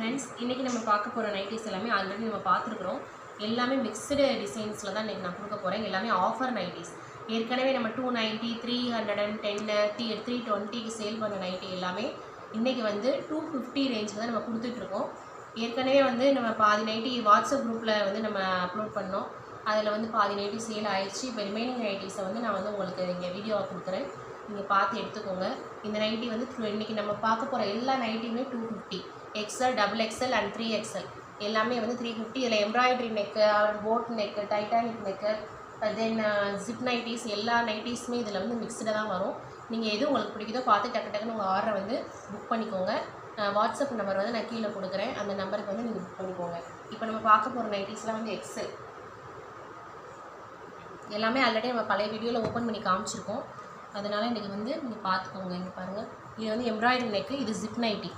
Friends, இன்றைக்கி நம்ம பார்க்க போகிற நைட்டிஸ் எல்லாமே ஆல்ரெடி நம்ம பார்த்துருக்குறோம். எல்லாமே மிக்ஸ்டு டிசைன்ஸில் தான் இன்றைக்கி நான் கொடுக்க போகிறேன். எல்லாமே ஆஃபர் நைட்டிஸ். ஏற்கனவே நம்ம 290, 310, 320க்கு சேல் பண்ண நைட்டி எல்லாமே இன்றைக்கி வந்து 250 ரேஞ்சில் தான் நம்ம கொடுத்துட்ருக்கோம். ஏற்கனவே வந்து நம்ம பாதி நைட்டி வாட்ஸ்அப் குரூப்பில் வந்து நம்ம அப்லோட் பண்ணோம். அதில் வந்து பாதி நைட்டி சேல் ஆயிடுச்சு. இப்போ ரிமைனிங் நைட்டிஸை வந்து நான் வந்து உங்களுக்கு இங்கே வீடியோவாக கொடுக்குறேன். நீங்கள் பார்த்து எடுத்துக்கோங்க. இந்த நைட்டி வந்து இன்றைக்கி நம்ம பார்க்க போகிற எல்லா நைட்டியுமே 250, XL, XXL அண்ட் 3XL எல்லாமே வந்து 350. இதில் embroidery neck, boat neck, Titanic neck, then zip nighties, எல்லா நைட்டிஸுமே இதில் வந்து மிக்ஸ்டாக தான் வரும். நீங்கள் எது உங்களுக்கு பிடிக்குதோ பார்த்து டக்குன்னு உங்கள் ஆர்டரை வந்து புக் பண்ணிக்கோங்க. வாட்ஸ்அப் நம்பர் வந்து நான் கீழே கொடுக்குறேன். அந்த நம்பருக்கு வந்து நீங்கள் புக் பண்ணிக்கோங்க. இப்போ நம்ம பார்க்க போகிற நைட்டிஸ்லாம் வந்து XL எல்லாமே ஆல்ரெடி நம்ம பழைய வீடியோவில் ஓப்பன் பண்ணி காமிச்சிருக்கோம். அதனால் இன்றைக்கி வந்து நீங்கள் பார்த்துக்கோங்க. இங்கே பாருங்கள், இது வந்து எம்ப்ராய்டரி நெக்கு, இது ஜிப் நைட்டி.